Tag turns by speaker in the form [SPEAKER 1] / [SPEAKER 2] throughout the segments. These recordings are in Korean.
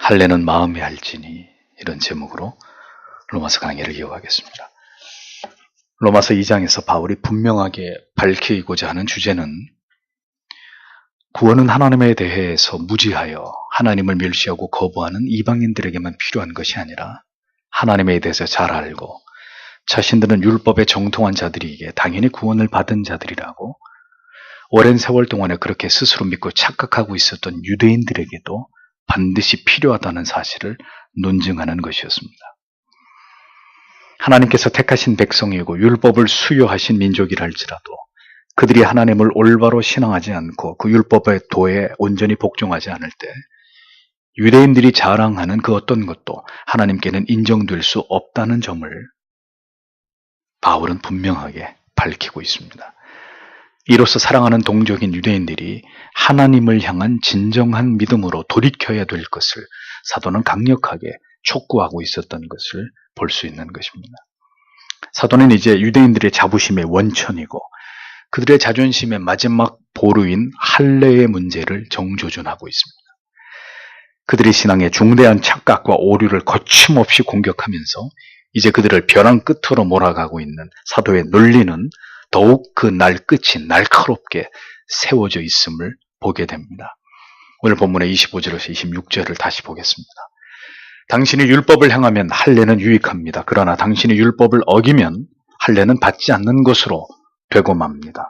[SPEAKER 1] 할례는 마음에 할지니, 이런 제목으로 로마서 강의를 이어가겠습니다. 로마서 2장에서 바울이 분명하게 밝히고자 하는 주제는 구원은 하나님에 대해서 무지하여 하나님을 멸시하고 거부하는 이방인들에게만 필요한 것이 아니라 하나님에 대해서 잘 알고 자신들은 율법에 정통한 자들이기에 당연히 구원을 받은 자들이라고 오랜 세월 동안에 그렇게 스스로 믿고 착각하고 있었던 유대인들에게도 반드시 필요하다는 사실을 논증하는 것이었습니다. 하나님께서 택하신 백성이고 율법을 수요하신 민족이라 할지라도 그들이 하나님을 올바로 신앙하지 않고 그 율법의 도에 온전히 복종하지 않을 때 유대인들이 자랑하는 그 어떤 것도 하나님께는 인정될 수 없다는 점을 바울은 분명하게 밝히고 있습니다. 이로써 사랑하는 동족인 유대인들이 하나님을 향한 진정한 믿음으로 돌이켜야 될 것을 사도는 강력하게 촉구하고 있었던 것을 볼 수 있는 것입니다. 사도는 이제 유대인들의 자부심의 원천이고 그들의 자존심의 마지막 보루인 할례의 문제를 정조준하고 있습니다. 그들의 신앙의 중대한 착각과 오류를 거침없이 공격하면서 이제 그들을 벼랑 끝으로 몰아가고 있는 사도의 논리는 더욱 그 날 끝이 날카롭게 세워져 있음을 보게 됩니다. 오늘 본문의 25절에서 26절을 다시 보겠습니다. 당신이 율법을 행하면 할례는 유익합니다. 그러나 당신이 율법을 어기면 할례는 받지 않는 것으로 되고 맙니다.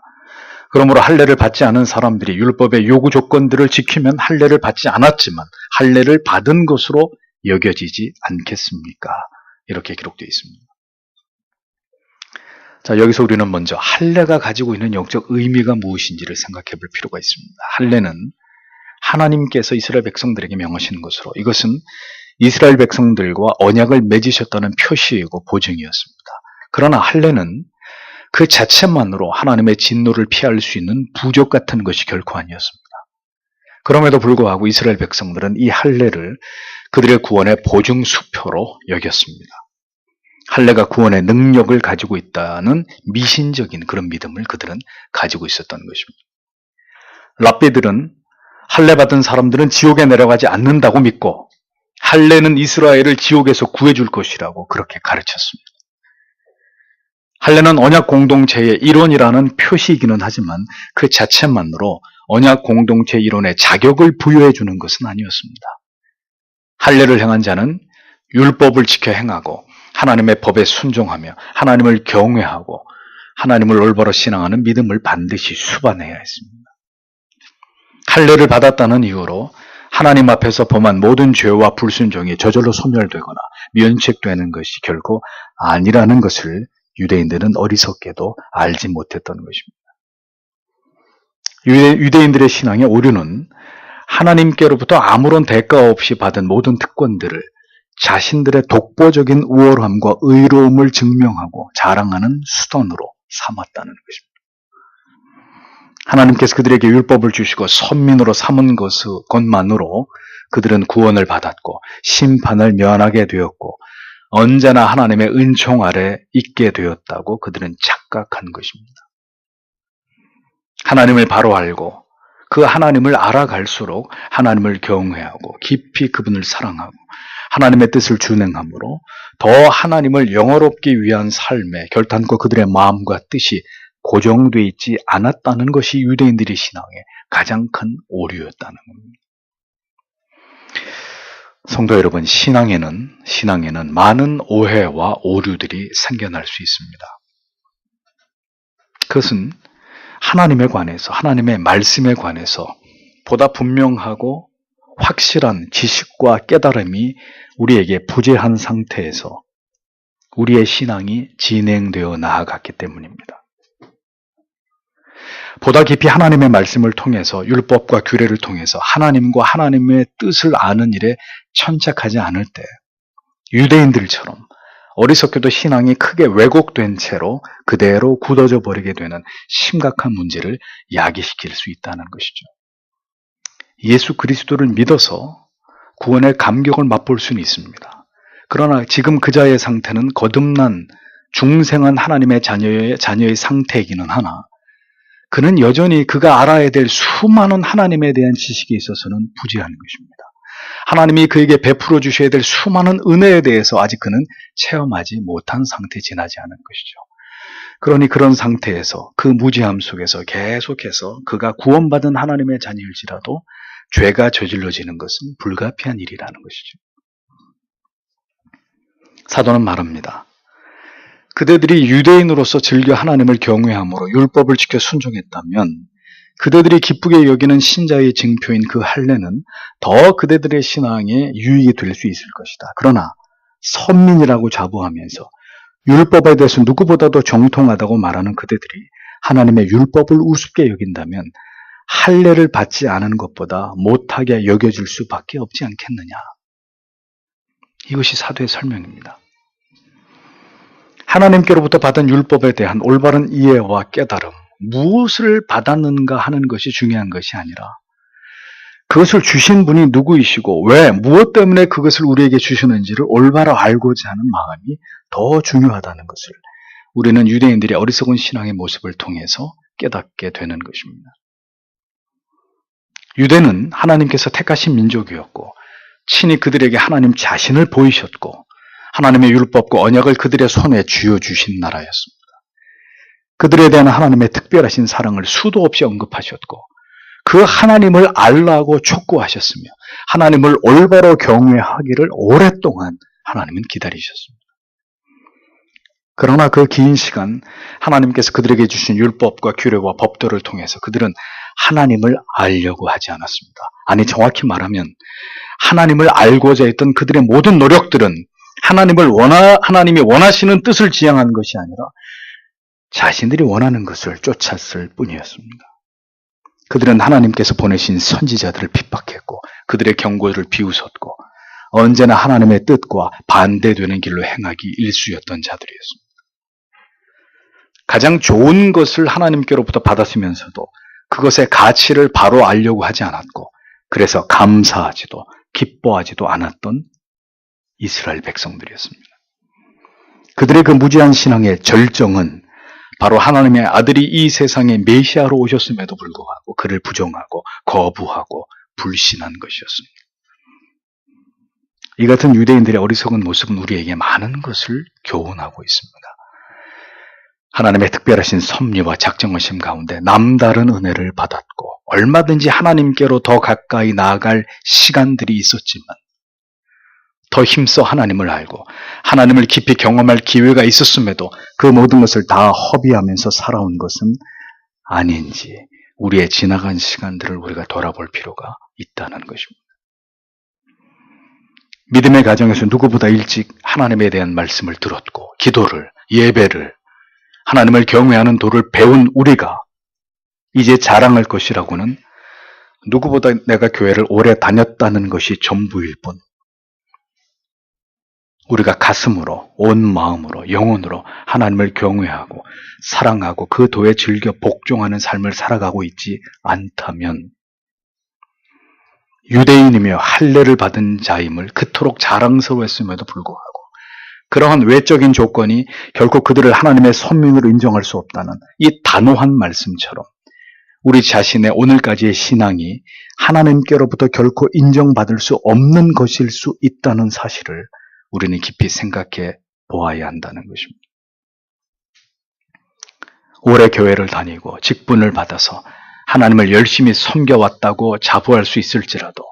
[SPEAKER 1] 그러므로 할례를 받지 않은 사람들이 율법의 요구 조건들을 지키면 할례를 받지 않았지만 할례를 받은 것으로 여겨지지 않겠습니까? 이렇게 기록되어 있습니다. 자, 여기서 우리는 먼저 할례가 가지고 있는 영적 의미가 무엇인지를 생각해 볼 필요가 있습니다. 할례는 하나님께서 이스라엘 백성들에게 명하시는 것으로 이것은 이스라엘 백성들과 언약을 맺으셨다는 표시이고 보증이었습니다. 그러나 할례는 그 자체만으로 하나님의 진노를 피할 수 있는 부족 같은 것이 결코 아니었습니다. 그럼에도 불구하고 이스라엘 백성들은 이 할례를 그들의 구원의 보증수표로 여겼습니다. 할례가 구원의 능력을 가지고 있다는 미신적인 그런 믿음을 그들은 가지고 있었던 것입니다. 랍비들은 할례 받은 사람들은 지옥에 내려가지 않는다고 믿고 할례는 이스라엘을 지옥에서 구해줄 것이라고 그렇게 가르쳤습니다. 할례는 언약 공동체의 일원이라는 표시이기는 하지만 그 자체만으로 언약 공동체 일원의 자격을 부여해 주는 것은 아니었습니다. 할례를 행한 자는 율법을 지켜 행하고 하나님의 법에 순종하며 하나님을 경외하고 하나님을 올바로 신앙하는 믿음을 반드시 수반해야 했습니다. 할례를 받았다는 이유로 하나님 앞에서 범한 모든 죄와 불순종이 저절로 소멸되거나 면책되는 것이 결코 아니라는 것을 유대인들은 어리석게도 알지 못했던 것입니다. 유대인들의 신앙의 오류는 하나님께로부터 아무런 대가 없이 받은 모든 특권들을 자신들의 독보적인 우월함과 의로움을 증명하고 자랑하는 수단으로 삼았다는 것입니다. 하나님께서 그들에게 율법을 주시고 선민으로 삼은 것만으로 그들은 구원을 받았고 심판을 면하게 되었고 언제나 하나님의 은총 아래 있게 되었다고 그들은 착각한 것입니다. 하나님을 바로 알고 그 하나님을 알아갈수록 하나님을 경외하고 깊이 그분을 사랑하고 하나님의 뜻을 준행함으로 더 하나님을 영화롭게 위한 삶에 결단코 그들의 마음과 뜻이 고정되어 있지 않았다는 것이 유대인들의 신앙의 가장 큰 오류였다는 겁니다. 성도 여러분, 신앙에는 많은 오해와 오류들이 생겨날 수 있습니다. 그것은 하나님에 관해서, 하나님의 말씀에 관해서 보다 분명하고 확실한 지식과 깨달음이 우리에게 부재한 상태에서 우리의 신앙이 진행되어 나아갔기 때문입니다. 보다 깊이 하나님의 말씀을 통해서 율법과 규례를 통해서 하나님과 하나님의 뜻을 아는 일에 천착하지 않을 때 유대인들처럼 어리석게도 신앙이 크게 왜곡된 채로 그대로 굳어져 버리게 되는 심각한 문제를 야기시킬 수 있다는 것이죠. 예수 그리스도를 믿어서 구원의 감격을 맛볼 수는 있습니다. 그러나 지금 그자의 상태는 거듭난 중생한 하나님의 자녀의 상태이기는 하나 그는 여전히 그가 알아야 될 수많은 하나님에 대한 지식에 있어서는 부재한 것입니다. 하나님이 그에게 베풀어 주셔야 될 수많은 은혜에 대해서 아직 그는 체험하지 못한 상태에 지나지 않은 것이죠. 그러니 그런 상태에서 그 무지함 속에서 계속해서 그가 구원받은 하나님의 자녀일지라도 죄가 저질러지는 것은 불가피한 일이라는 것이죠. 사도는 말합니다. 그대들이 유대인으로서 즐겨 하나님을 경외함으로 율법을 지켜 순종했다면 그대들이 기쁘게 여기는 신자의 증표인 그 할례는 더 그대들의 신앙에 유익이 될 수 있을 것이다. 그러나 선민이라고 자부하면서 율법에 대해서 누구보다도 정통하다고 말하는 그대들이 하나님의 율법을 우습게 여긴다면 할례를 받지 않은 것보다 못하게 여겨질 수밖에 없지 않겠느냐. 이것이 사도의 설명입니다. 하나님께로부터 받은 율법에 대한 올바른 이해와 깨달음, 무엇을 받았는가 하는 것이 중요한 것이 아니라 그것을 주신 분이 누구이시고 왜, 무엇 때문에 그것을 우리에게 주시는지를 올바로 알고자 하는 마음이 더 중요하다는 것을 우리는 유대인들의 어리석은 신앙의 모습을 통해서 깨닫게 되는 것입니다. 유대는 하나님께서 택하신 민족이었고 친히 그들에게 하나님 자신을 보이셨고 하나님의 율법과 언약을 그들의 손에 쥐어주신 나라였습니다. 그들에 대한 하나님의 특별하신 사랑을 수도 없이 언급하셨고 그 하나님을 알라고 촉구하셨으며 하나님을 올바로 경외하기를 오랫동안 하나님은 기다리셨습니다. 그러나 그 긴 시간 하나님께서 그들에게 주신 율법과 규례와 법도를 통해서 그들은 하나님을 알려고 하지 않았습니다. 아니 정확히 말하면 하나님을 알고자 했던 그들의 모든 노력들은 하나님이 원하시는 뜻을 지향한 것이 아니라 자신들이 원하는 것을 쫓았을 뿐이었습니다. 그들은 하나님께서 보내신 선지자들을 핍박했고 그들의 경고를 비웃었고 언제나 하나님의 뜻과 반대되는 길로 행하기 일쑤였던 자들이었습니다. 가장 좋은 것을 하나님께로부터 받았으면서도 그것의 가치를 바로 알려고 하지 않았고 그래서 감사하지도 기뻐하지도 않았던 이스라엘 백성들이었습니다. 그들의 그 무지한 신앙의 절정은 바로 하나님의 아들이 이 세상에 메시아로 오셨음에도 불구하고 그를 부정하고 거부하고 불신한 것이었습니다. 이 같은 유대인들의 어리석은 모습은 우리에게 많은 것을 교훈하고 있습니다. 하나님의 특별하신 섭리와 작정하심 가운데 남다른 은혜를 받았고 얼마든지 하나님께로 더 가까이 나아갈 시간들이 있었지만 더 힘써 하나님을 알고 하나님을 깊이 경험할 기회가 있었음에도 그 모든 것을 다 허비하면서 살아온 것은 아닌지 우리의 지나간 시간들을 우리가 돌아볼 필요가 있다는 것입니다. 믿음의 가정에서 누구보다 일찍 하나님에 대한 말씀을 들었고 기도를, 예배를, 하나님을 경외하는 도를 배운 우리가 이제 자랑할 것이라고는 누구보다 내가 교회를 오래 다녔다는 것이 전부일 뿐 우리가 가슴으로, 온 마음으로, 영혼으로 하나님을 경외하고 사랑하고 그 도에 즐겨 복종하는 삶을 살아가고 있지 않다면 유대인이며 할례를 받은 자임을 그토록 자랑스러워했음에도 불구하고 그러한 외적인 조건이 결코 그들을 하나님의 선민으로 인정할 수 없다는 이 단호한 말씀처럼 우리 자신의 오늘까지의 신앙이 하나님께로부터 결코 인정받을 수 없는 것일 수 있다는 사실을 우리는 깊이 생각해 보아야 한다는 것입니다. 오래 교회를 다니고 직분을 받아서 하나님을 열심히 섬겨왔다고 자부할 수 있을지라도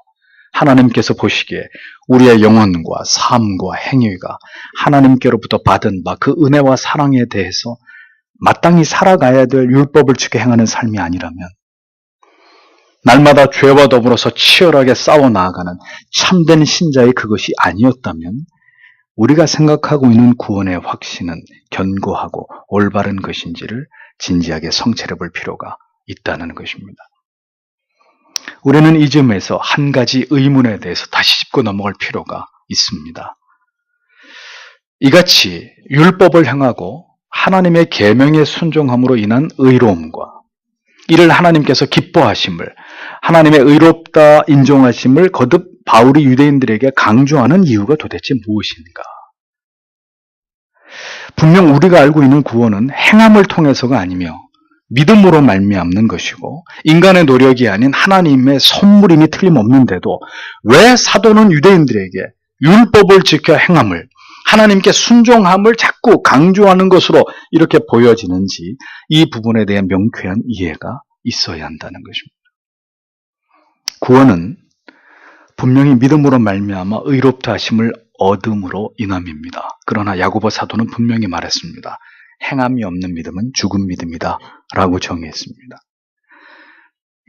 [SPEAKER 1] 하나님께서 보시기에 우리의 영혼과 삶과 행위가 하나님께로부터 받은 바 그 은혜와 사랑에 대해서 마땅히 살아가야 될 율법을 지켜 행하는 삶이 아니라면 날마다 죄와 더불어서 치열하게 싸워 나아가는 참된 신자의 그것이 아니었다면 우리가 생각하고 있는 구원의 확신은 견고하고 올바른 것인지를 진지하게 성찰해 볼 필요가 있다는 것입니다. 우리는 이 점에서 한 가지 의문에 대해서 다시 짚고 넘어갈 필요가 있습니다. 이같이 율법을 행하고 하나님의 계명에 순종함으로 인한 의로움과 이를 하나님께서 기뻐하심을 하나님의 의롭다 인정하심을 거듭 바울이 유대인들에게 강조하는 이유가 도대체 무엇인가? 분명 우리가 알고 있는 구원은 행함을 통해서가 아니며 믿음으로 말미암는 것이고 인간의 노력이 아닌 하나님의 선물임이 틀림없는데도 왜 사도는 유대인들에게 율법을 지켜 행함을, 하나님께 순종함을 자꾸 강조하는 것으로 이렇게 보여지는지 이 부분에 대한 명쾌한 이해가 있어야 한다는 것입니다. 구원은 분명히 믿음으로 말미암아 의롭다 하심을 얻음으로 인함입니다. 그러나 야고보 사도는 분명히 말했습니다. 행함이 없는 믿음은 죽은 믿음이다 라고 정의했습니다.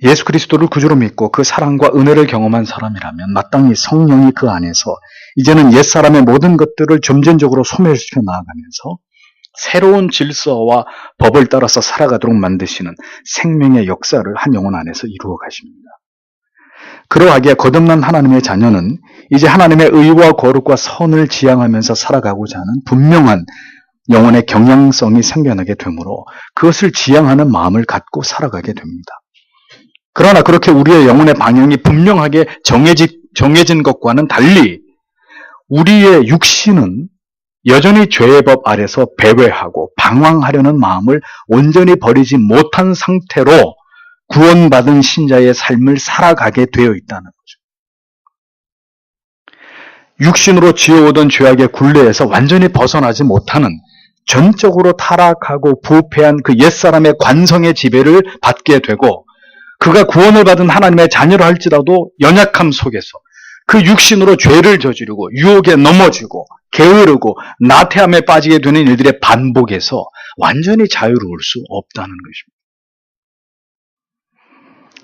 [SPEAKER 1] 예수 그리스도를 구주로 믿고 그 사랑과 은혜를 경험한 사람이라면 마땅히 성령이 그 안에서 이제는 옛사람의 모든 것들을 점진적으로 소멸시켜 나아가면서 새로운 질서와 법을 따라서 살아가도록 만드시는 생명의 역사를 한 영혼 안에서 이루어 가십니다. 그러하기에 거듭난 하나님의 자녀는 이제 하나님의 의와 거룩과 선을 지향하면서 살아가고자 하는 분명한 영혼의 경향성이 생겨나게 되므로 그것을 지향하는 마음을 갖고 살아가게 됩니다. 그러나 그렇게 우리의 영혼의 방향이 분명하게 정해진 것과는 달리 우리의 육신은 여전히 죄의 법 아래서 배회하고 방황하려는 마음을 온전히 버리지 못한 상태로 구원받은 신자의 삶을 살아가게 되어 있다는 거죠. 육신으로 지어오던 죄악의 굴레에서 완전히 벗어나지 못하는 전적으로 타락하고 부패한 그 옛사람의 관성의 지배를 받게 되고 그가 구원을 받은 하나님의 자녀라 할지라도 연약함 속에서 그 육신으로 죄를 저지르고 유혹에 넘어지고 게으르고 나태함에 빠지게 되는 일들의 반복에서 완전히 자유로울 수 없다는 것입니다.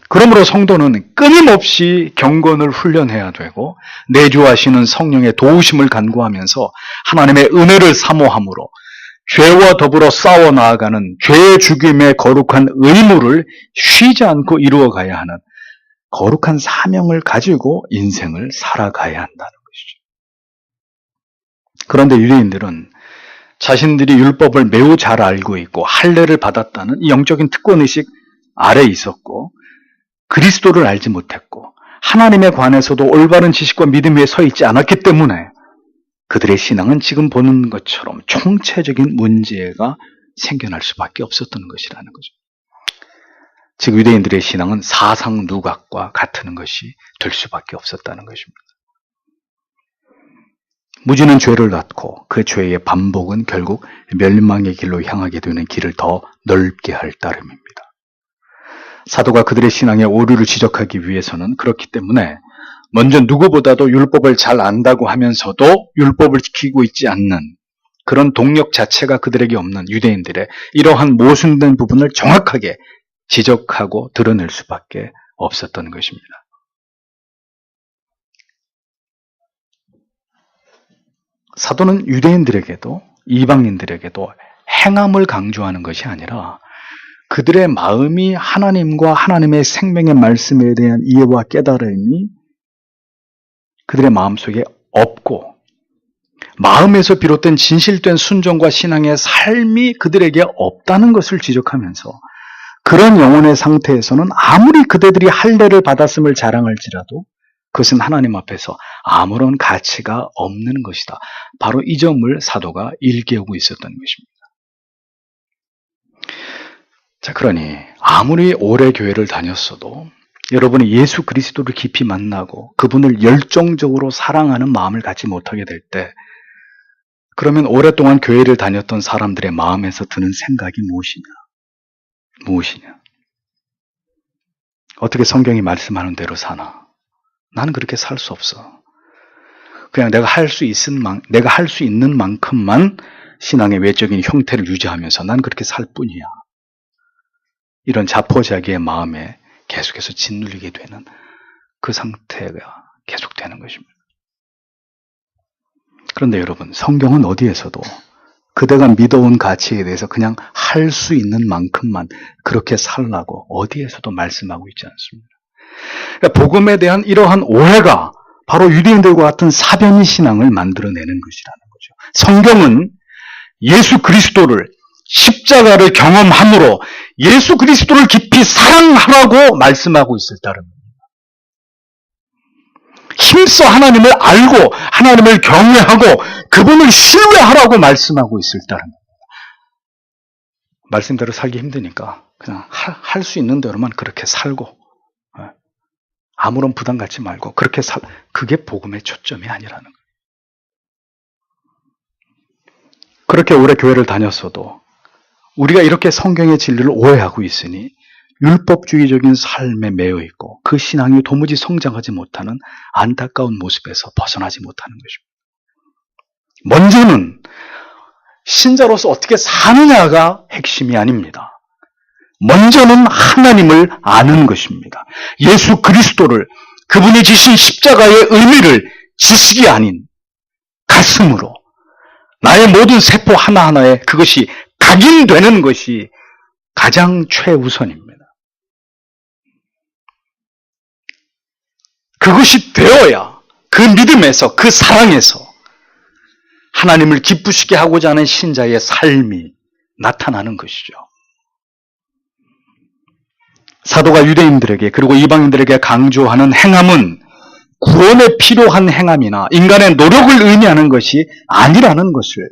[SPEAKER 1] 그러므로 성도는 끊임없이 경건을 훈련해야 되고 내주하시는 성령의 도우심을 간구하면서 하나님의 은혜를 사모함으로 죄와 더불어 싸워 나아가는 죄의 죽임의 거룩한 의무를 쉬지 않고 이루어가야 하는 거룩한 사명을 가지고 인생을 살아가야 한다는 것이죠. 그런데 유대인들은 자신들이 율법을 매우 잘 알고 있고 할례를 받았다는 이 영적인 특권의식 아래 있었고 그리스도를 알지 못했고 하나님에 관해서도 올바른 지식과 믿음 위에 서 있지 않았기 때문에 그들의 신앙은 지금 보는 것처럼 총체적인 문제가 생겨날 수밖에 없었던 것이라는 거죠. 즉 유대인들의 신앙은 사상 누각과 같은 것이 될 수밖에 없었다는 것입니다. 무지는 죄를 낳고 그 죄의 반복은 결국 멸망의 길로 향하게 되는 길을 더 넓게 할 따름입니다. 사도가 그들의 신앙의 오류를 지적하기 위해서는 그렇기 때문에 먼저 누구보다도 율법을 잘 안다고 하면서도 율법을 지키고 있지 않는 그런 동력 자체가 그들에게 없는 유대인들의 이러한 모순된 부분을 정확하게 지적하고 드러낼 수밖에 없었던 것입니다. 사도는 유대인들에게도 이방인들에게도 행함을 강조하는 것이 아니라 그들의 마음이 하나님과 하나님의 생명의 말씀에 대한 이해와 깨달음이 그들의 마음속에 없고 마음에서 비롯된 진실된 순종과 신앙의 삶이 그들에게 없다는 것을 지적하면서 그런 영혼의 상태에서는 아무리 그대들이 할례를 받았음을 자랑할지라도 그것은 하나님 앞에서 아무런 가치가 없는 것이다. 바로 이 점을 사도가 일깨우고 있었던 것입니다. 자, 그러니 아무리 오래 교회를 다녔어도 여러분이 예수 그리스도를 깊이 만나고 그분을 열정적으로 사랑하는 마음을 갖지 못하게 될 때 그러면 오랫동안 교회를 다녔던 사람들의 마음에서 드는 생각이 무엇이냐? 어떻게 성경이 말씀하는 대로 사나? 나는 그렇게 살 수 없어. 그냥 내가 할 수 있는 만큼만 신앙의 외적인 형태를 유지하면서 난 그렇게 살 뿐이야. 이런 자포자기의 마음에 계속해서 짓눌리게 되는 그 상태가 계속되는 것입니다. 그런데 여러분, 성경은 어디에서도 그대가 믿어온 가치에 대해서 그냥 할 수 있는 만큼만 그렇게 살라고 어디에서도 말씀하고 있지 않습니다. 그러니까 복음에 대한 이러한 오해가 바로 유대인들과 같은 사변의 신앙을 만들어내는 것이라는 거죠. 성경은 예수 그리스도를 십자가를 경험함으로 예수 그리스도를 깊이 사랑하라고 말씀하고 있을 따름입니다. 힘써 하나님을 알고 하나님을 경외하고 그분을 신뢰하라고 말씀하고 있을 따름입니다. 말씀대로 살기 힘드니까 그냥 할 수 있는 대로만 그렇게 살고 아무런 부담 갖지 말고 그렇게 그게 복음의 초점이 아니라는 거예요. 그렇게 오래 교회를 다녔어도 우리가 이렇게 성경의 진리를 오해하고 있으니 율법주의적인 삶에 매여 있고 그 신앙이 도무지 성장하지 못하는 안타까운 모습에서 벗어나지 못하는 것입니다. 먼저는 신자로서 어떻게 사느냐가 핵심이 아닙니다. 먼저는 하나님을 아는 것입니다. 예수 그리스도를, 그분이 지신 십자가의 의미를 지식이 아닌 가슴으로 나의 모든 세포 하나하나에 그것이 각인되는 것이 가장 최우선입니다. 그것이 되어야 그 믿음에서, 그 사랑에서 하나님을 기쁘시게 하고자 하는 신자의 삶이 나타나는 것이죠. 사도가 유대인들에게 그리고 이방인들에게 강조하는 행함은 구원에 필요한 행함이나 인간의 노력을 의미하는 것이 아니라는 것을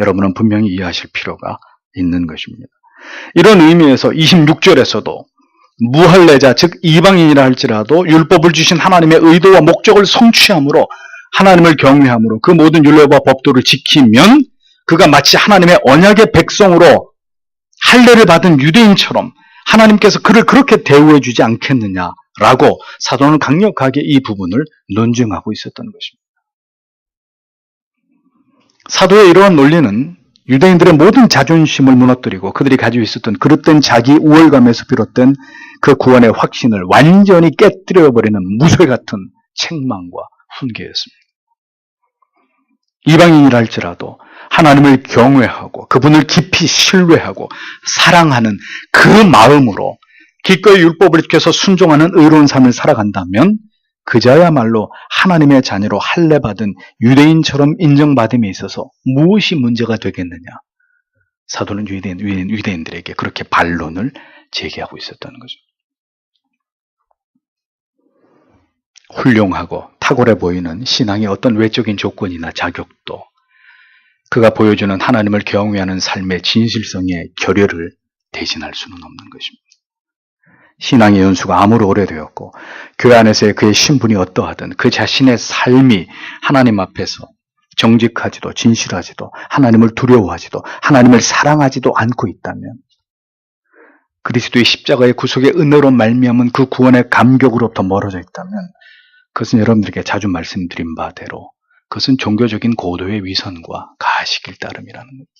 [SPEAKER 1] 여러분은 분명히 이해하실 필요가 있는 것입니다. 이런 의미에서 26절에서도 무할례자 즉 이방인이라 할지라도 율법을 주신 하나님의 의도와 목적을 성취함으로 하나님을 경외함으로 그 모든 율례와 법도를 지키면 그가 마치 하나님의 언약의 백성으로 할례를 받은 유대인처럼 하나님께서 그를 그렇게 대우해 주지 않겠느냐라고 사도는 강력하게 이 부분을 논증하고 있었던 것입니다. 사도의 이러한 논리는 유대인들의 모든 자존심을 무너뜨리고 그들이 가지고 있었던 그릇된 자기 우월감에서 비롯된 그 구원의 확신을 완전히 깨뜨려버리는 무쇠 같은 책망과 훈계였습니다. 이방인이라 할지라도 하나님을 경외하고 그분을 깊이 신뢰하고 사랑하는 그 마음으로 기꺼이 율법을 지켜서 순종하는 의로운 삶을 살아간다면 그자야말로 하나님의 자녀로 할례받은 유대인처럼 인정받음에 있어서 무엇이 문제가 되겠느냐. 사도는 유대인들에게 그렇게 반론을 제기하고 있었다는 거죠. 훌륭하고 탁월해 보이는 신앙의 어떤 외적인 조건이나 자격도 그가 보여주는 하나님을 경외하는 삶의 진실성의 결여를 대신할 수는 없는 것입니다. 신앙의 연수가 아무리 오래되었고 교회 안에서의 그의 신분이 어떠하든 그 자신의 삶이 하나님 앞에서 정직하지도 진실하지도 하나님을 두려워하지도 하나님을 사랑하지도 않고 있다면 그리스도의 십자가의 구속의 은혜로 말미암은 그 구원의 감격으로부터 멀어져 있다면 그것은 여러분들에게 자주 말씀드린 바대로 그것은 종교적인 고도의 위선과 가식일 따름이라는 겁니다.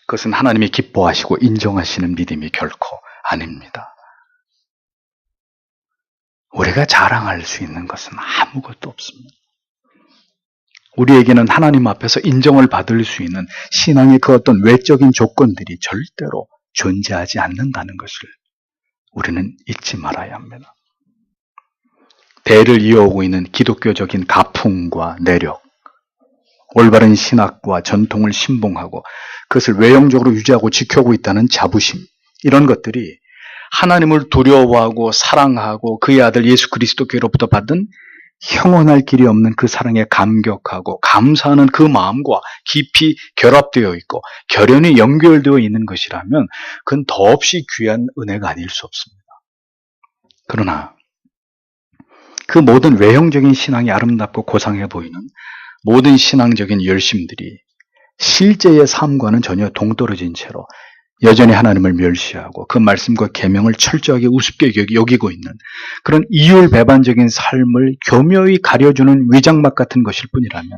[SPEAKER 1] 그것은 하나님이 기뻐하시고 인정하시는 믿음이 결코 아닙니다. 우리가 자랑할 수 있는 것은 아무것도 없습니다. 우리에게는 하나님 앞에서 인정을 받을 수 있는 신앙의 그 어떤 외적인 조건들이 절대로 존재하지 않는다는 것을 우리는 잊지 말아야 합니다. 대를 이어오고 있는 기독교적인 가풍과 내력, 올바른 신학과 전통을 신봉하고 그것을 외형적으로 유지하고 지켜오고 있다는 자부심, 이런 것들이 하나님을 두려워하고 사랑하고 그의 아들 예수 그리스도께로부터 받은 형언할 길이 없는 그 사랑에 감격하고 감사하는 그 마음과 깊이 결합되어 있고 결연히 연결되어 있는 것이라면 그건 더없이 귀한 은혜가 아닐 수 없습니다. 그러나 그 모든 외형적인 신앙이 아름답고 고상해 보이는 모든 신앙적인 열심들이 실제의 삶과는 전혀 동떨어진 채로 여전히 하나님을 멸시하고 그 말씀과 계명을 철저하게 우습게 여기고 있는 그런 이율배반적인 삶을 교묘히 가려주는 위장막 같은 것일 뿐이라면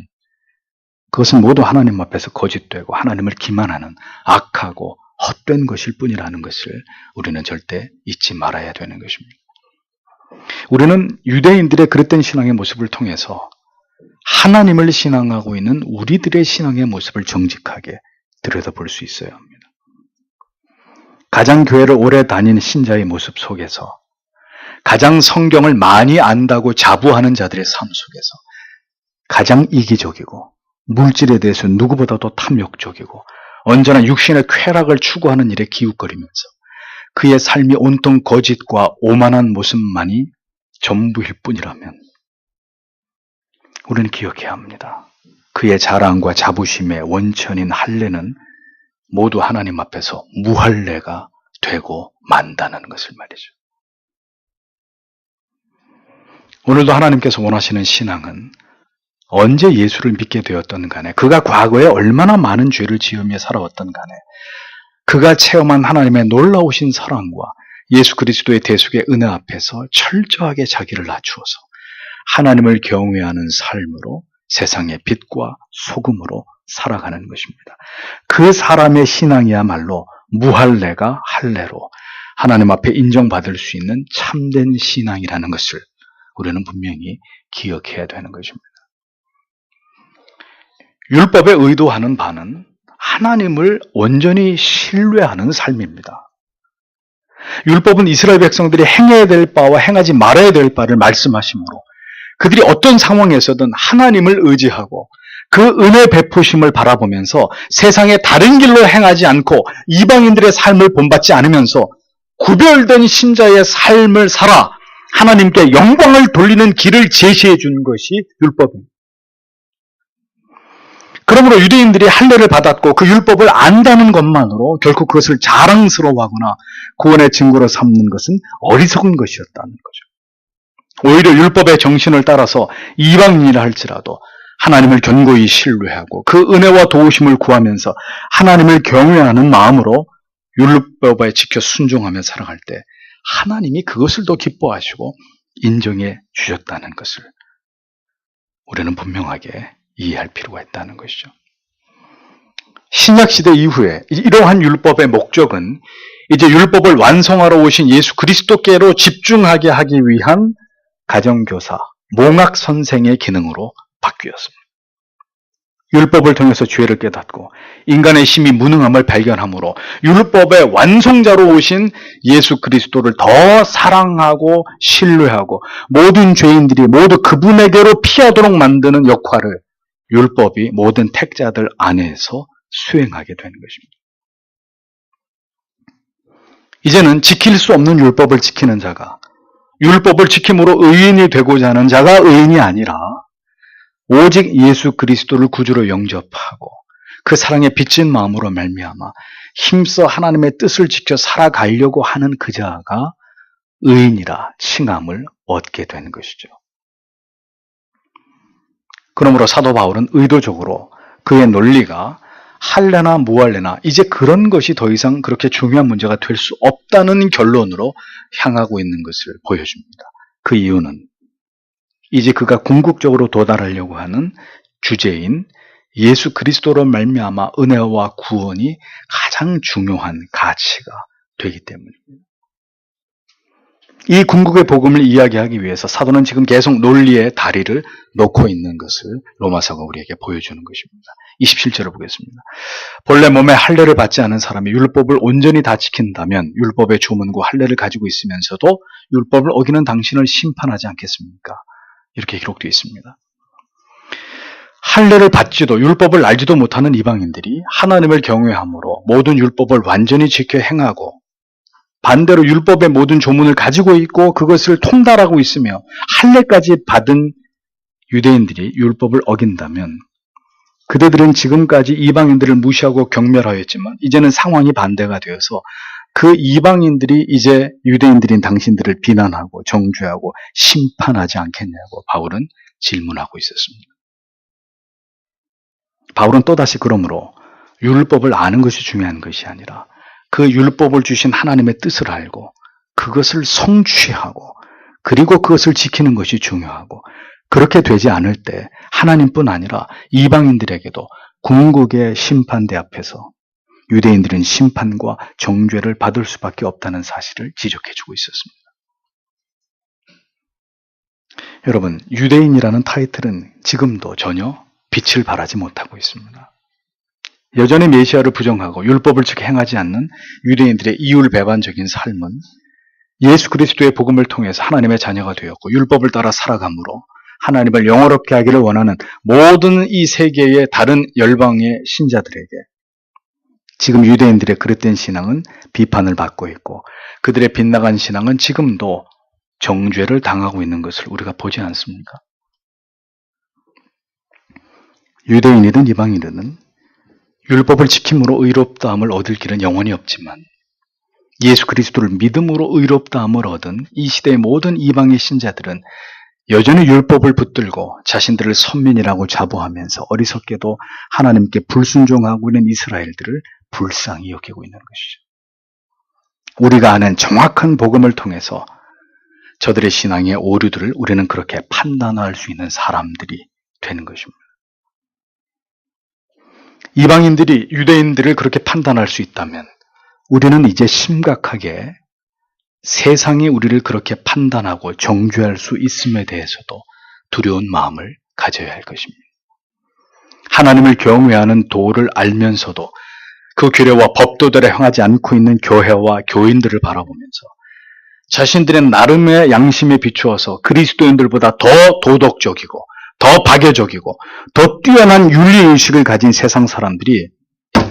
[SPEAKER 1] 그것은 모두 하나님 앞에서 거짓되고 하나님을 기만하는 악하고 헛된 것일 뿐이라는 것을 우리는 절대 잊지 말아야 되는 것입니다. 우리는 유대인들의 그릇된 신앙의 모습을 통해서 하나님을 신앙하고 있는 우리들의 신앙의 모습을 정직하게 들여다볼 수 있어야 합니다. 가장 교회를 오래 다닌 신자의 모습 속에서 가장 성경을 많이 안다고 자부하는 자들의 삶 속에서 가장 이기적이고 물질에 대해서 누구보다도 탐욕적이고 언제나 육신의 쾌락을 추구하는 일에 기웃거리면서 그의 삶이 온통 거짓과 오만한 모습만이 전부일 뿐이라면 우리는 기억해야 합니다. 그의 자랑과 자부심의 원천인 할례는 모두 하나님 앞에서 무할례가 되고 만다는 것을 말이죠. 오늘도 하나님께서 원하시는 신앙은 언제 예수를 믿게 되었던 간에, 그가 과거에 얼마나 많은 죄를 지으며 살아왔던 간에, 그가 체험한 하나님의 놀라우신 사랑과 예수 그리스도의 대속의 은혜 앞에서 철저하게 자기를 낮추어서 하나님을 경외하는 삶으로 세상의 빛과 소금으로 살아가는 것입니다. 그 사람의 신앙이야말로 무할례가 할례로 하나님 앞에 인정받을 수 있는 참된 신앙이라는 것을 우리는 분명히 기억해야 되는 것입니다. 율법에 의도하는 바는 하나님을 온전히 신뢰하는 삶입니다. 율법은 이스라엘 백성들이 행해야 될 바와 행하지 말아야 될 바를 말씀하시므로 그들이 어떤 상황에서든 하나님을 의지하고 그 은혜 베푸심을 바라보면서 세상의 다른 길로 행하지 않고 이방인들의 삶을 본받지 않으면서 구별된 신자의 삶을 살아 하나님께 영광을 돌리는 길을 제시해 준 것이 율법입니다. 그러므로 유대인들이 할례를 받았고 그 율법을 안다는 것만으로 결코 그것을 자랑스러워하거나 구원의 증거로 삼는 것은 어리석은 것이었다는 거죠. 오히려 율법의 정신을 따라서 이방인이라 할지라도 하나님을 견고히 신뢰하고 그 은혜와 도우심을 구하면서 하나님을 경외하는 마음으로 율법에 지켜 순종하며 살아갈 때 하나님이 그것을 더 기뻐하시고 인정해 주셨다는 것을 우리는 분명하게 이해할 필요가 있다는 것이죠. 신약시대 이후에 이러한 율법의 목적은 이제 율법을 완성하러 오신 예수 그리스도께로 집중하게 하기 위한 가정교사, 몽학선생의 기능으로 바뀌었습니다. 율법을 통해서 죄를 깨닫고 인간의 힘이 무능함을 발견함으로 율법의 완성자로 오신 예수 그리스도를 더 사랑하고 신뢰하고 모든 죄인들이 모두 그분에게로 피하도록 만드는 역할을 율법이 모든 택자들 안에서 수행하게 되는 것입니다. 이제는 지킬 수 없는 율법을 지키는 자가, 율법을 지킴으로 의인이 되고자 하는 자가 의인이 아니라 오직 예수 그리스도를 구주로 영접하고 그 사랑에 빚진 마음으로 말미암아 힘써 하나님의 뜻을 지켜 살아가려고 하는 그 자가 의인이라 칭함을 얻게 되는 것이죠. 그러므로 사도 바울은 의도적으로 그의 논리가 할례나 무할례나 이제 그런 것이 더 이상 그렇게 중요한 문제가 될 수 없다는 결론으로 향하고 있는 것을 보여줍니다. 그 이유는 이제 그가 궁극적으로 도달하려고 하는 주제인 예수 그리스도로 말미암아 은혜와 구원이 가장 중요한 가치가 되기 때문입니다. 이 궁극의 복음을 이야기하기 위해서 사도는 지금 계속 논리의 다리를 놓고 있는 것을 로마서가 우리에게 보여주는 것입니다. 27절을 보겠습니다. 본래 몸에 할례를 받지 않은 사람이 율법을 온전히 다 지킨다면 율법의 조문과 할례를 가지고 있으면서도 율법을 어기는 당신을 심판하지 않겠습니까? 이렇게 기록되어 있습니다. 할례를 받지도 율법을 알지도 못하는 이방인들이 하나님을 경외함으로 모든 율법을 완전히 지켜 행하고 반대로 율법의 모든 조문을 가지고 있고 그것을 통달하고 있으며 할례까지 받은 유대인들이 율법을 어긴다면 그들은 지금까지 이방인들을 무시하고 경멸하였지만 이제는 상황이 반대가 되어서 그 이방인들이 이제 유대인들인 당신들을 비난하고 정죄하고 심판하지 않겠냐고 바울은 질문하고 있었습니다. 바울은 또다시 그러므로 율법을 아는 것이 중요한 것이 아니라 그 율법을 주신 하나님의 뜻을 알고 그것을 성취하고 그리고 그것을 지키는 것이 중요하고 그렇게 되지 않을 때 하나님뿐 아니라 이방인들에게도 궁극의 심판대 앞에서 유대인들은 심판과 정죄를 받을 수밖에 없다는 사실을 지적해주고 있었습니다. 여러분, 유대인이라는 타이틀은 지금도 전혀 빛을 발하지 못하고 있습니다. 여전히 메시아를 부정하고 율법을 지켜 행하지 않는 유대인들의 이율배반적인 삶은 예수 그리스도의 복음을 통해서 하나님의 자녀가 되었고 율법을 따라 살아감으로 하나님을 영화롭게 하기를 원하는 모든 이 세계의 다른 열방의 신자들에게 지금 유대인들의 그릇된 신앙은 비판을 받고 있고 그들의 빗나간 신앙은 지금도 정죄를 당하고 있는 것을 우리가 보지 않습니까? 유대인이든 이방인이든 율법을 지킴으로 의롭다함을 얻을 길은 영원히 없지만 예수 그리스도를 믿음으로 의롭다함을 얻은 이 시대의 모든 이방의 신자들은 여전히 율법을 붙들고 자신들을 선민이라고 자부하면서 어리석게도 하나님께 불순종하고 있는 이스라엘들을 불쌍히 여기고 있는 것이죠. 우리가 아는 정확한 복음을 통해서 저들의 신앙의 오류들을 우리는 그렇게 판단할 수 있는 사람들이 되는 것입니다. 이방인들이 유대인들을 그렇게 판단할 수 있다면 우리는 이제 심각하게 세상이 우리를 그렇게 판단하고 정죄할 수 있음에 대해서도 두려운 마음을 가져야 할 것입니다. 하나님을 경외하는 도를 알면서도 그 규례와 법도들에 향하지 않고 있는 교회와 교인들을 바라보면서 자신들의 나름의 양심에 비추어서 그리스도인들보다 더 도덕적이고 더 박애적이고 더 뛰어난 윤리의식을 가진 세상 사람들이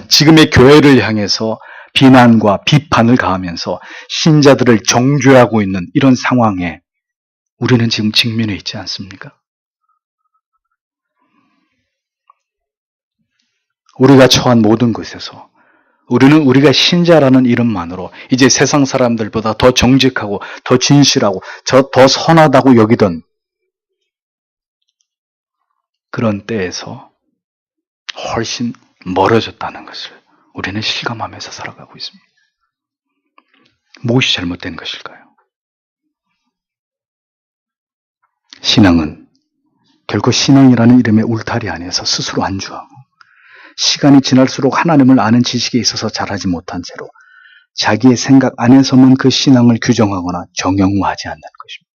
[SPEAKER 1] 지금의 교회를 향해서 비난과 비판을 가하면서 신자들을 정죄하고 있는 이런 상황에 우리는 지금 직면해 있지 않습니까? 우리가 처한 모든 것에서 우리는 우리가 신자라는 이름만으로 이제 세상 사람들보다 더 정직하고 더 진실하고 더 선하다고 여기던 그런 때에서 훨씬 멀어졌다는 것을 우리는 실감하면서 살아가고 있습니다. 무엇이 잘못된 것일까요? 신앙은 결코 신앙이라는 이름의 울타리 안에서 스스로 안주하고 시간이 지날수록 하나님을 아는 지식에 있어서 자라지 못한 채로 자기의 생각 안에서만 그 신앙을 규정하거나 정형화하지 않는 것입니다.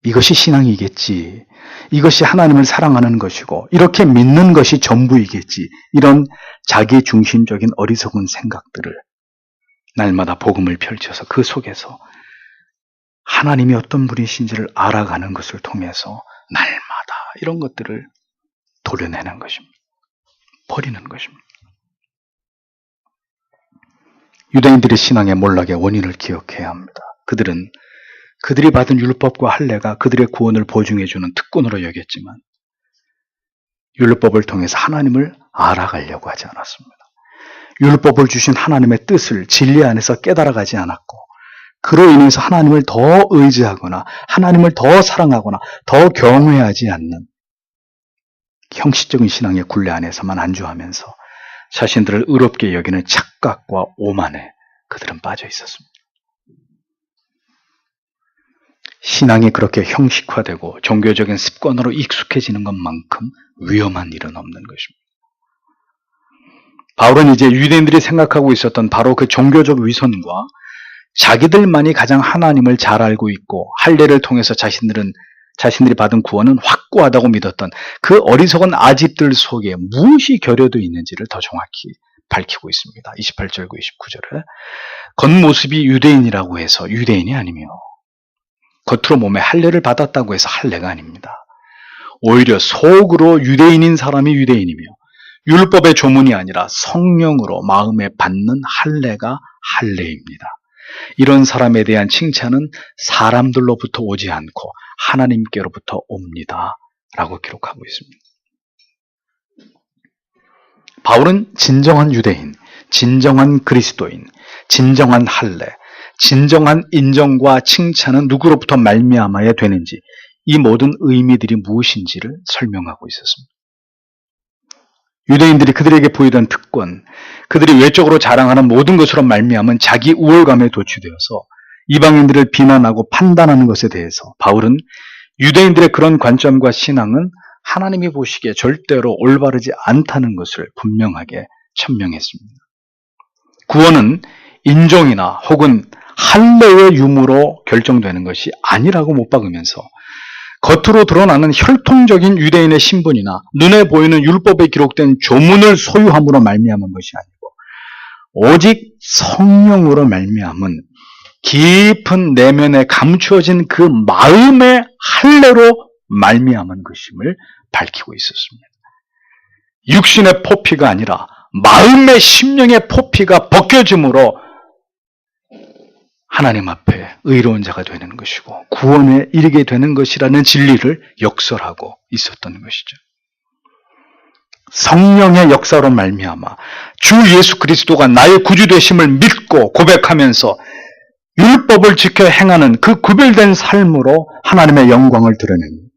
[SPEAKER 1] 이것이 신앙이겠지. 이것이 하나님을 사랑하는 것이고 이렇게 믿는 것이 전부이겠지. 이런 자기 중심적인 어리석은 생각들을 날마다 복음을 펼쳐서 그 속에서 하나님이 어떤 분이신지를 알아가는 것을 통해서 날마다 이런 것들을 도려내는 것입니다. 버리는 것입니다. 유대인들의 신앙의 몰락의 원인을 기억해야 합니다. 그들이 받은 율법과 할례가 그들의 구원을 보증해주는 특권으로 여겼지만 율법을 통해서 하나님을 알아가려고 하지 않았습니다. 율법을 주신 하나님의 뜻을 진리 안에서 깨달아가지 않았고 그로 인해서 하나님을 더 의지하거나 하나님을 더 사랑하거나 더 경외하지 않는 형식적인 신앙의 굴레 안에서만 안주하면서 자신들을 의롭게 여기는 착각과 오만에 그들은 빠져 있었습니다. 신앙이 그렇게 형식화되고 종교적인 습관으로 익숙해지는 것만큼 위험한 일은 없는 것입니다. 바울은 이제 유대인들이 생각하고 있었던 바로 그 종교적 위선과 자기들만이 가장 하나님을 잘 알고 있고 할례를 통해서 자신들이 받은 구원은 확고하다고 믿었던 그 어리석은 아집들 속에 무엇이 결여되어 있는지를 더 정확히 밝히고 있습니다. 28절과 29절에 겉모습이 유대인이라고 해서 유대인이 아니며 겉으로 몸에 할례를 받았다고 해서 할례가 아닙니다. 오히려 속으로 유대인인 사람이 유대인이며 율법의 조문이 아니라 성령으로 마음에 받는 할례가 할례입니다. 이런 사람에 대한 칭찬은 사람들로부터 오지 않고 하나님께로부터 옵니다. 라고 기록하고 있습니다. 바울은 진정한 유대인, 진정한 그리스도인, 진정한 할례, 진정한 인정과 칭찬은 누구로부터 말미암아야 되는지 이 모든 의미들이 무엇인지를 설명하고 있었습니다. 유대인들이 그들에게 보이던 특권, 그들이 외적으로 자랑하는 모든 것으로 말미암은 자기 우월감에 도취되어서 이방인들을 비난하고 판단하는 것에 대해서 바울은 유대인들의 그런 관점과 신앙은 하나님이 보시기에 절대로 올바르지 않다는 것을 분명하게 천명했습니다. 구원은 인종이나 혹은 할례의 유무로 결정되는 것이 아니라고 못 박으면서 겉으로 드러나는 혈통적인 유대인의 신분이나 눈에 보이는 율법에 기록된 조문을 소유함으로 말미암은 것이 아니고 오직 성령으로 말미암은 깊은 내면에 감추어진 그 마음의 할례로 말미암은 것임을 밝히고 있었습니다. 육신의 포피가 아니라 마음의 심령의 포피가 벗겨짐으로 하나님 앞에 의로운 자가 되는 것이고 구원에 이르게 되는 것이라는 진리를 역설하고 있었던 것이죠. 성령의 역사로 말미암아 주 예수 그리스도가 나의 구주 되심을 믿고 고백하면서 율법을 지켜 행하는 그 구별된 삶으로 하나님의 영광을 드러내는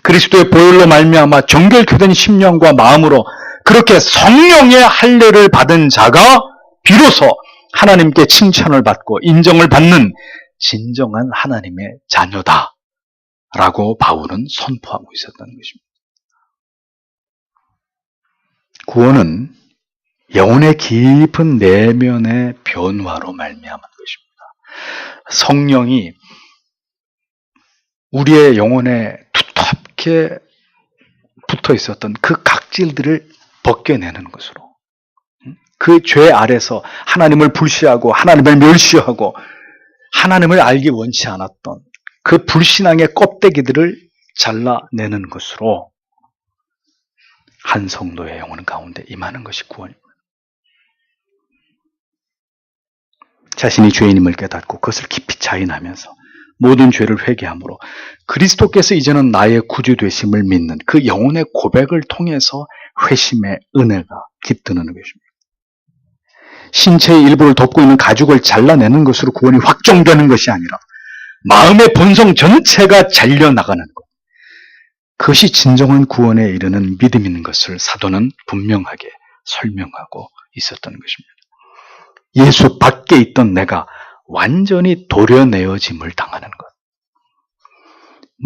[SPEAKER 1] 그리스도의 보혈로 말미암아 정결케 된 심령과 마음으로 그렇게 성령의 할례를 받은 자가 비로소 하나님께 칭찬을 받고 인정을 받는 진정한 하나님의 자녀다라고 바울은 선포하고 있었다는 것입니다. 구원은 영혼의 깊은 내면의 변화로 말미암은 것입니다. 성령이 우리의 영혼에 두텁게 붙어 있었던 그 각질들을 벗겨내는 것으로, 그 죄 아래서 하나님을 불시하고 하나님을 멸시하고 하나님을 알기 원치 않았던 그 불신앙의 껍데기들을 잘라내는 것으로 한 성도의 영혼 가운데 임하는 것이 구원입니다. 자신이 죄인임을 깨닫고 그것을 깊이 자인하면서 모든 죄를 회개함으로 그리스도께서 이제는 나의 구주 되심을 믿는 그 영혼의 고백을 통해서 회심의 은혜가 깃드는 것입니다. 신체의 일부를 덮고 있는 가죽을 잘라내는 것으로 구원이 확정되는 것이 아니라 마음의 본성 전체가 잘려나가는 것. 그것이 진정한 구원에 이르는 믿음인 것을 사도는 분명하게 설명하고 있었던 것입니다. 예수 밖에 있던 내가 완전히 도려내어짐을 당하는 것.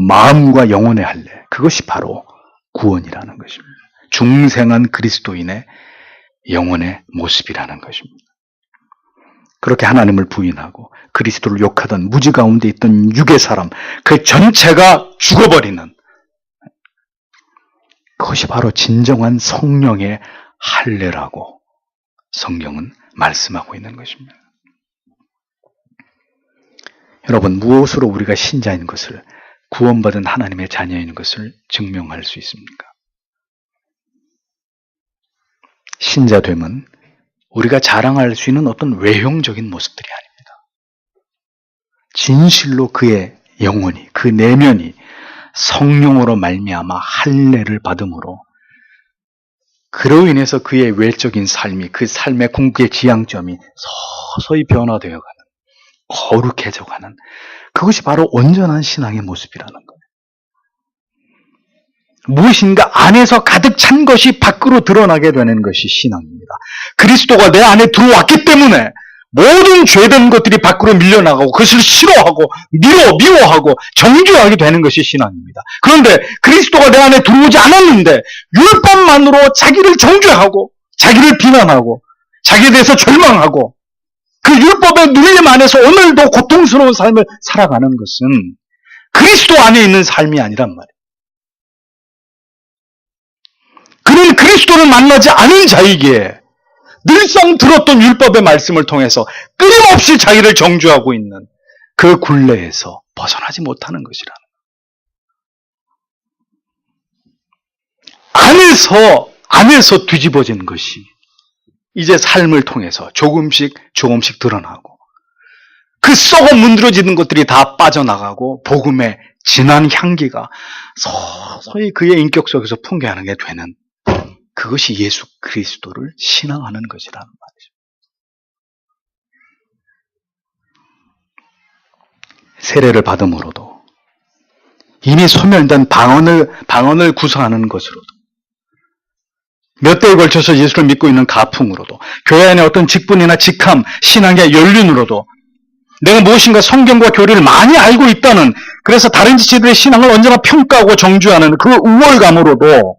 [SPEAKER 1] 마음과 영혼의 할례, 그것이 바로 구원이라는 것입니다. 중생한 그리스도인의 영혼의 모습이라는 것입니다. 그렇게 하나님을 부인하고 그리스도를 욕하던 무지 가운데 있던 육의 사람, 그 전체가 죽어버리는, 그것이 바로 진정한 성령의 할례라고 성경은 말씀하고 있는 것입니다. 여러분, 무엇으로 우리가 신자인 것을, 구원받은 하나님의 자녀인 것을 증명할 수 있습니까? 신자됨은 우리가 자랑할 수 있는 어떤 외형적인 모습들이 아닙니다. 진실로 그의 영혼이, 그 내면이 성령으로 말미암아 할례를 받음으로 그로 인해서 그의 외적인 삶이, 그 삶의 궁극의 지향점이 서서히 변화되어가는, 거룩해져가는, 그것이 바로 온전한 신앙의 모습이라는 거예요. 무엇인가 안에서 가득 찬 것이 밖으로 드러나게 되는 것이 신앙입니다. 그리스도가 내 안에 들어왔기 때문에 모든 죄된 것들이 밖으로 밀려나가고 그것을 싫어하고 미워하고 정죄하게 되는 것이 신앙입니다. 그런데 그리스도가 내 안에 들어오지 않았는데 율법만으로 자기를 정죄하고 자기를 비난하고 자기에 대해서 절망하고 그 율법의 눌림 안에서 오늘도 고통스러운 삶을 살아가는 것은 그리스도 안에 있는 삶이 아니란 말이에요. 그는 그리스도를 만나지 않은 자이기에 늘상 들었던 율법의 말씀을 통해서 끊임없이 자기를 정죄하고 있는 그 굴레에서 벗어나지 못하는 것이라는 거예요. 안에서 뒤집어진 것이 이제 삶을 통해서 조금씩 드러나고 그 썩어 문드러지는 것들이 다 빠져나가고 복음의 진한 향기가 서서히 그의 인격 속에서 풍겨나는 게 되는, 그것이 예수 그리스도를 신앙하는 것이라는 말이죠. 세례를 받음으로도, 이미 소멸된 방언을 구사하는 것으로도, 몇 대에 걸쳐서 예수를 믿고 있는 가풍으로도, 교회 안에 어떤 직분이나 직함, 신앙의 연륜으로도, 내가 무엇인가 성경과 교리를 많이 알고 있다는, 그래서 다른 지체들의 신앙을 언제나 평가하고 정죄하는 그 우월감으로도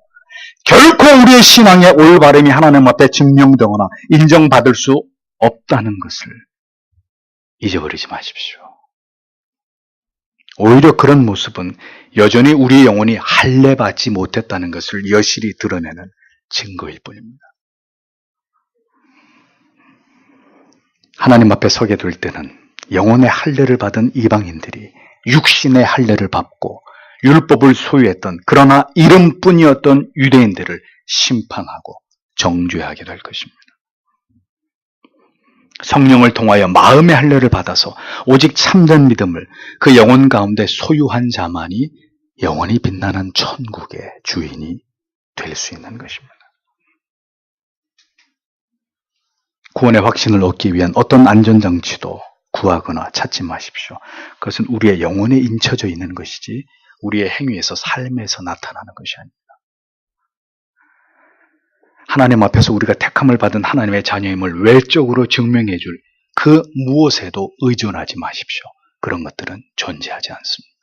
[SPEAKER 1] 결코 우리의 신앙의 올바름이 하나님 앞에 증명되거나 인정받을 수 없다는 것을 잊어버리지 마십시오. 오히려 그런 모습은 여전히 우리의 영혼이 할례받지 못했다는 것을 여실히 드러내는 증거일 뿐입니다. 하나님 앞에 서게 될 때는 영혼의 할례를 받은 이방인들이 육신의 할례를 받고 율법을 소유했던, 그러나 이름뿐이었던 유대인들을 심판하고 정죄하게 될 것입니다. 성령을 통하여 마음의 할례를 받아서 오직 참된 믿음을 그 영혼 가운데 소유한 자만이 영원히 빛나는 천국의 주인이 될 수 있는 것입니다. 구원의 확신을 얻기 위한 어떤 안전장치도 구하거나 찾지 마십시오. 그것은 우리의 영혼에 인쳐져 있는 것이지 우리의 행위에서 삶에서 나타나는 것이 아닙니다. 하나님 앞에서 우리가 택함을 받은 하나님의 자녀임을 외적으로 증명해 줄 그 무엇에도 의존하지 마십시오. 그런 것들은 존재하지 않습니다.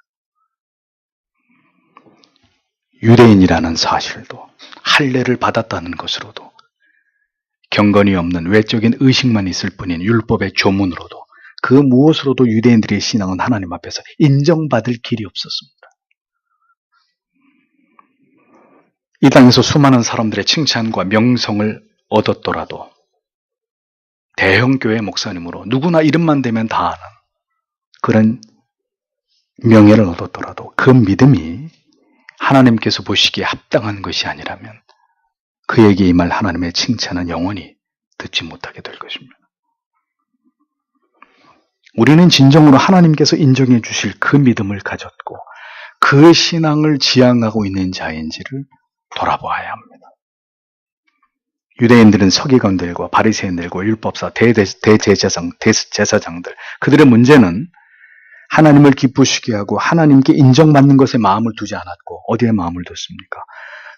[SPEAKER 1] 유대인이라는 사실도 할례를 받았다는 것으로도 경건이 없는 외적인 의식만 있을 뿐인 율법의 조문으로도 그 무엇으로도 유대인들의 신앙은 하나님 앞에서 인정받을 길이 없었습니다. 이 땅에서 수많은 사람들의 칭찬과 명성을 얻었더라도 대형 교회 목사님으로 누구나 이름만 대면 다 아는 그런 명예를 얻었더라도 그 믿음이 하나님께서 보시기에 합당한 것이 아니라면 그에게 임할 하나님의 칭찬은 영원히 듣지 못하게 될 것입니다. 우리는 진정으로 하나님께서 인정해 주실 그 믿음을 가졌고 그 신앙을 지향하고 있는 자인지를 돌아보아야 합니다. 유대인들은 서기관들과 바리새인들과 율법사, 대제사장들 그들의 문제는 하나님을 기쁘시게 하고 하나님께 인정받는 것에 마음을 두지 않았고 어디에 마음을 뒀습니까?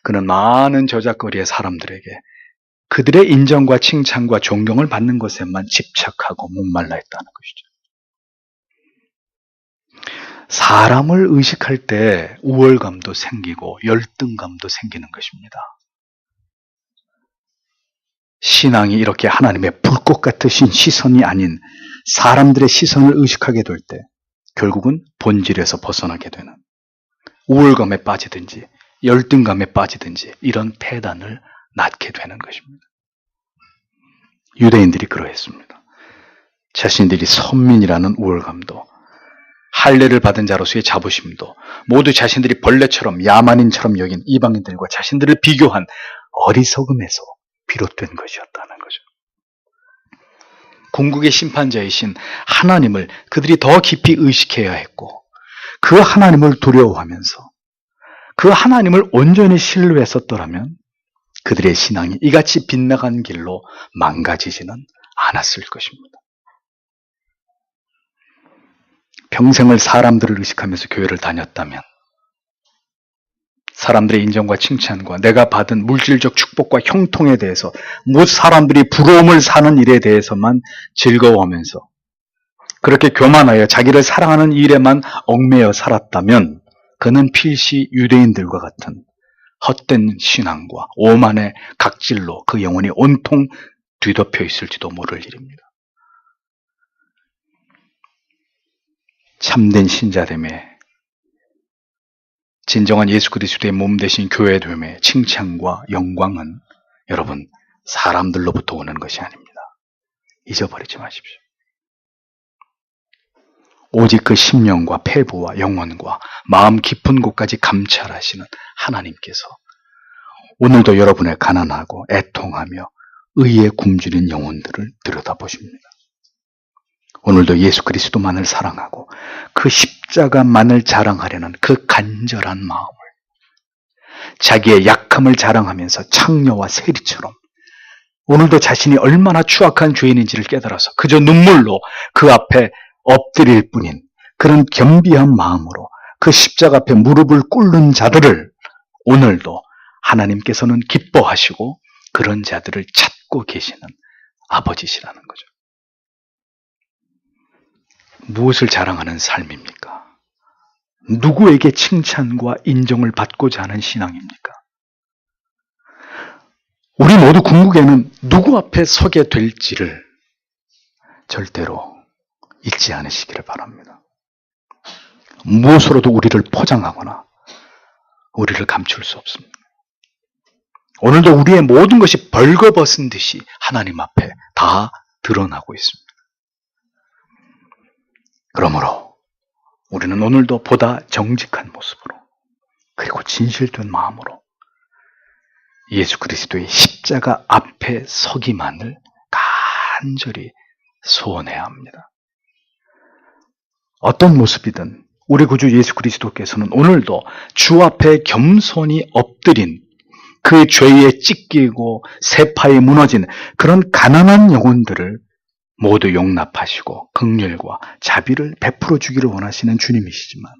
[SPEAKER 1] 그는 많은 저작거리의 사람들에게 그들의 인정과 칭찬과 존경을 받는 것에만 집착하고 목말라 했다는 것이죠. 사람을 의식할 때 우월감도 생기고 열등감도 생기는 것입니다. 신앙이 이렇게 하나님의 불꽃 같으신 시선이 아닌 사람들의 시선을 의식하게 될 때 결국은 본질에서 벗어나게 되는 우월감에 빠지든지 열등감에 빠지든지 이런 폐단을 낳게 되는 것입니다. 유대인들이 그러했습니다. 자신들이 선민이라는 우월감도 할례를 받은 자로서의 자부심도 모두 자신들이 벌레처럼 야만인처럼 여긴 이방인들과 자신들을 비교한 어리석음에서 비롯된 것이었다는 거죠. 궁극의 심판자이신 하나님을 그들이 더 깊이 의식해야 했고 그 하나님을 두려워하면서 그 하나님을 온전히 신뢰했었더라면 그들의 신앙이 이같이 빗나간 길로 망가지지는 않았을 것입니다. 평생을 사람들을 의식하면서 교회를 다녔다면 사람들의 인정과 칭찬과 내가 받은 물질적 축복과 형통에 대해서 모든 사람들이 부러움을 사는 일에 대해서만 즐거워하면서 그렇게 교만하여 자기를 사랑하는 일에만 얽매여 살았다면 그는 필시 유대인들과 같은 헛된 신앙과 오만의 각질로 그 영혼이 온통 뒤덮여 있을지도 모를 일입니다. 참된 신자됨에 진정한 예수 그리스도의 몸 대신 교회됨의 칭찬과 영광은 여러분 사람들로부터 오는 것이 아닙니다. 잊어버리지 마십시오. 오직 그 심령과 폐부와 영혼과 마음 깊은 곳까지 감찰하시는 하나님께서 오늘도 여러분의 가난하고 애통하며 의에 굶주린 영혼들을 들여다보십니다. 오늘도 예수 그리스도만을 사랑하고 그 십자가만을 자랑하려는 그 간절한 마음을 자기의 약함을 자랑하면서 창녀와 세리처럼 오늘도 자신이 얼마나 추악한 죄인인지를 깨달아서 그저 눈물로 그 앞에 엎드릴 뿐인 그런 겸비한 마음으로 그 십자가 앞에 무릎을 꿇는 자들을 오늘도 하나님께서는 기뻐하시고 그런 자들을 찾고 계시는 아버지시라는 거죠. 무엇을 자랑하는 삶입니까? 누구에게 칭찬과 인정을 받고자 하는 신앙입니까? 우리 모두 궁극에는 누구 앞에 서게 될지를 절대로 잊지 않으시기를 바랍니다. 무엇으로도 우리를 포장하거나 우리를 감출 수 없습니다. 오늘도 우리의 모든 것이 벌거벗은 듯이 하나님 앞에 다 드러나고 있습니다. 그러므로 우리는 오늘도 보다 정직한 모습으로 그리고 진실된 마음으로 예수 그리스도의 십자가 앞에 서기만을 간절히 소원해야 합니다. 어떤 모습이든 우리 구주 예수 그리스도께서는 오늘도 주 앞에 겸손히 엎드린 그 죄에 찢기고 세파에 무너진 그런 가난한 영혼들을 모두 용납하시고 긍휼과 자비를 베풀어 주기를 원하시는 주님이시지만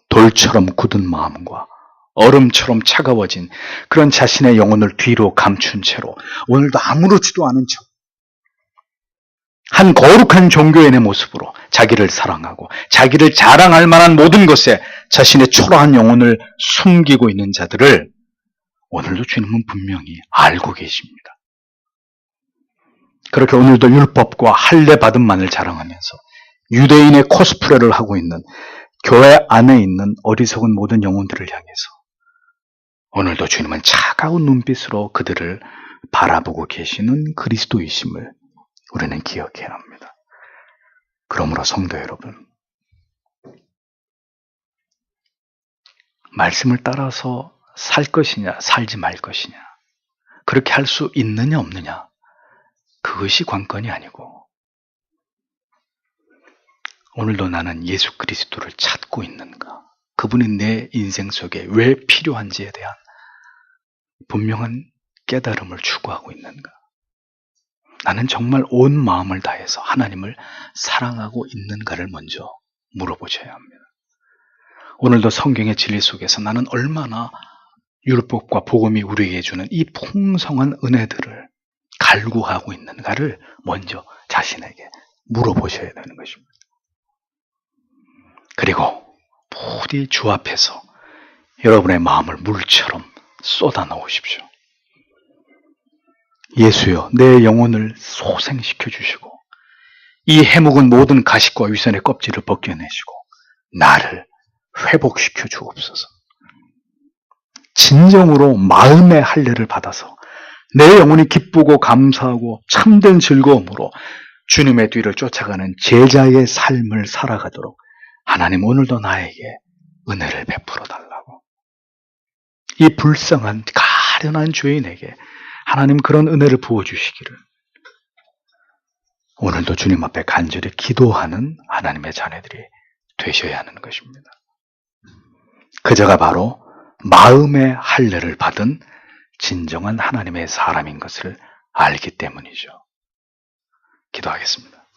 [SPEAKER 1] 돌처럼 굳은 마음과 얼음처럼 차가워진 그런 자신의 영혼을 뒤로 감춘 채로 오늘도 아무렇지도 않은 척 한 거룩한 종교인의 모습으로 자기를 사랑하고 자기를 자랑할 만한 모든 것에 자신의 초라한 영혼을 숨기고 있는 자들을 오늘도 주님은 분명히 알고 계십니다. 그렇게 오늘도 율법과 할례 받음만을 자랑하면서 유대인의 코스프레를 하고 있는 교회 안에 있는 어리석은 모든 영혼들을 향해서 오늘도 주님은 차가운 눈빛으로 그들을 바라보고 계시는 그리스도이심을 우리는 기억해야 합니다. 그러므로 성도 여러분, 말씀을 따라서 살 것이냐 살지 말 것이냐, 그렇게 할 수 있느냐 없느냐, 그것이 관건이 아니고 오늘도 나는 예수 그리스도를 찾고 있는가, 그분이 내 인생 속에 왜 필요한지에 대한 분명한 깨달음을 추구하고 있는가, 나는 정말 온 마음을 다해서 하나님을 사랑하고 있는가를 먼저 물어보셔야 합니다. 오늘도 성경의 진리 속에서 나는 얼마나 율법과 복음이 우리에게 주는 이 풍성한 은혜들을 갈구하고 있는가를 먼저 자신에게 물어보셔야 되는 것입니다. 그리고 부디 주 앞에서 여러분의 마음을 물처럼 쏟아 넣으십시오. 예수여, 내 영혼을 소생시켜 주시고 이 해묵은 모든 가식과 위선의 껍질을 벗겨내시고 나를 회복시켜 주옵소서. 진정으로 마음의 할례를 받아서 내 영혼이 기쁘고 감사하고 참된 즐거움으로 주님의 뒤를 쫓아가는 제자의 삶을 살아가도록 하나님 오늘도 나에게 은혜를 베풀어 달라고, 이 불쌍한 가련한 죄인에게 하나님 그런 은혜를 부어주시기를 오늘도 주님 앞에 간절히 기도하는 하나님의 자녀들이 되셔야 하는 것입니다. 그자가 바로 마음의 할례를 받은 진정한 하나님의 사람인 것을 알기 때문이죠. 기도하겠습니다.